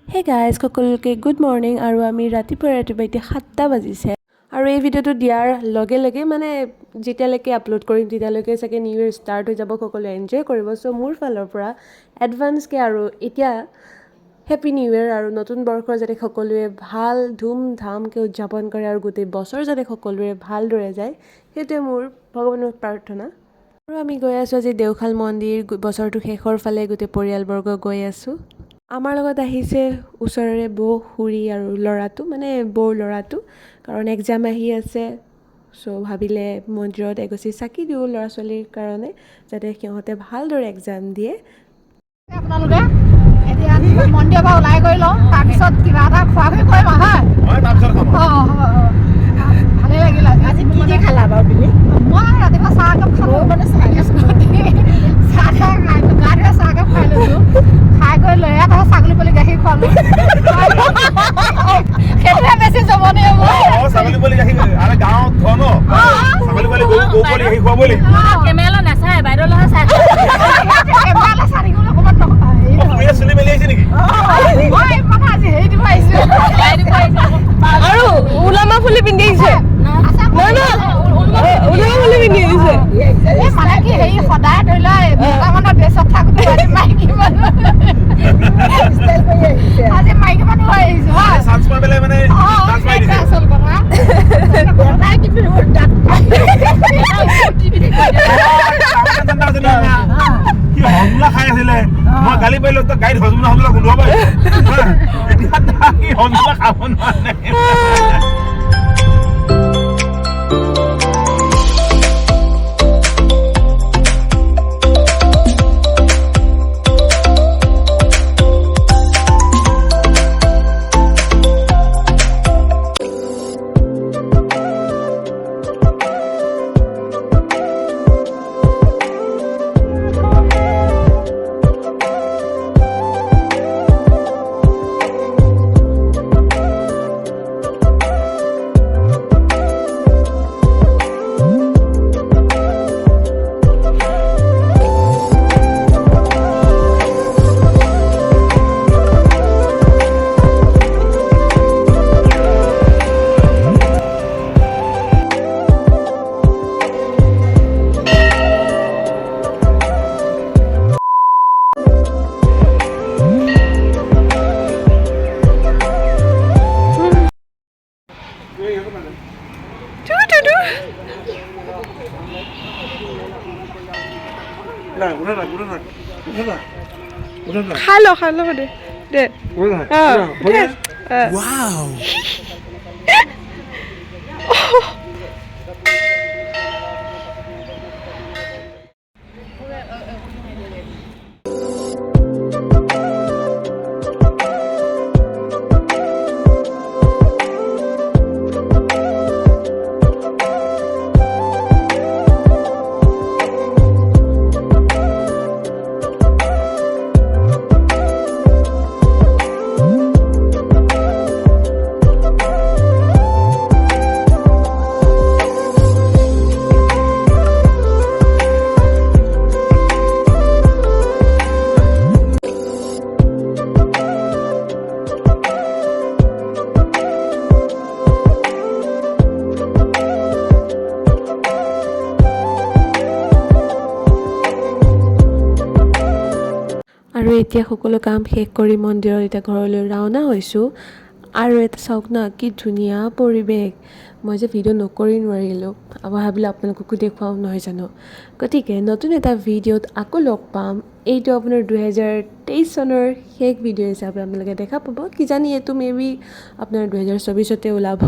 Hey guys সকলোকে good morning আৰু আমি ৰাতিপুৱা এতিয়া 7টা বাজিছে আৰু এই ভিডিঅ'টো দিয়াৰ লগে লগে মানে যেতিয়ালৈকে আপলোড কৰিম তেতিয়ালৈকে চাগে নিউ ইয়েৰ ষ্টাৰ্ট হৈ যাব সকলোৱে এনজয় কৰিব চ' মোৰ ফালৰ পৰা এডভান্সকৈ আৰু এতিয়া হেপী নিউ ইয়েৰ আৰু নতুন বৰ্ষৰ যাতে সকলোৱে ভাল ধুম ধামকৈ উদযাপন কৰে আৰু গোটেই বছৰ যাতে সকলোৰে ভালদৰে যায় সেইটোৱে মোৰ ভগৱানৰ প্ৰাৰ্থনা আৰু আমি গৈ আছোঁ আজি দেওশাল মন্দিৰ বছৰটো শেষৰ ফালে গোটেই পৰিয়ালবৰ্গ গৈ আছোঁ আমাৰ লগত আহিছে ওচৰৰে বৌ খুৰী আৰু ল'ৰাটো মানে বৌৰ ল'ৰাটো কাৰণ এক্সাম আহি আছে চ' ভাবিলে মন্দিৰত এগছি চাকি দিওঁ ল'ৰা ছোৱালীৰ কাৰণে যাতে সিহঁতে ভালদৰে এক্সাম দিয়ে আপোনালোকে এতিয়া মন্দিৰৰ পৰা ওলাই গৈ লওঁ তাৰপিছত কিবা এটা খোৱা খুৱাই কৰিম হয় তাৰপিছত ভালেই লাগিল আজি কি কি খালা বাৰু তুমি মই ৰাতিপুৱা চাহ একাপ খালোঁ মানে চাহ একাপ খাই লৈছোঁ খাই কৰি লৈ তাৰপিছত ছাগলী পোৱালি গাখীৰ খোৱালোঁ সেইটোৱে বেছি জমনি হ'ব ছাগলী পোৱালি গাখীৰ আৰে গাঁৱত ঘৰ ন ছাগলী পোৱালি গৰু পোৱালি গাখীৰ খুৱাবই লাগিব কেমেলা নাচায় বাইদেউ লগত চাই কেমেলা চাই থাকিবলৈ অকণমান তুমি চুলি মেলি আহিছে নেকি মই মানে আজি হেৰি দিব আহিছোঁ আৰু ওলামা ফুলি পিন্ধি আহিছে ওলামা ফুলি পিন্ধি আহিছে মানে কি হেৰি সদায় ধৰি লোৱা দুটামানৰ ড্ৰেছত থাকোঁতে মাইকী মানুহ আজি মাইকী মানুহ হৈ আহিছোঁ হয় চান্স পাই পেলাই মানে চান্স পাই দিছে আচল কথা সদায় কিন্তু কি হজমলা খাই আছিলে মই গালি পাৰিলো তই গাড়ীত হজমলা গোন্ধোৱা পাই এতিয়া কি হজমলা খাব নোৱাৰে খাই ল দে Wow! আৰু এতিয়া সকলো কাম শেষ কৰি মন্দিৰত এতিয়া ঘৰলৈ ৰাওনা হৈছোঁ আৰু এটা চাওক না কি ধুনীয়া পৰিৱেশ মই যে ভিডিঅ' নকৰি নোৱাৰিলোঁ ভাবিলোঁ আপোনালোককো দেখুৱাম নহয় জানো গতিকে নতুন এটা ভিডিঅ'ত আকৌ লগ পাম এইটো আপোনাৰ 2023 চনৰ শেষ ভিডিঅ' হিচাপে আপোনালোকে দেখা পাব কিজানি এইটো মেবি আপোনাৰ 2024তে ওলাব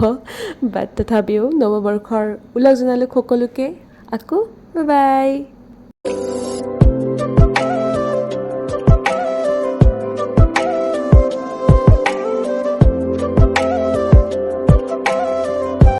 বাট তথাপিও নৱবৰ্ষৰ ওলগ জনালোঁ সকলোকে আকৌ বাই বাই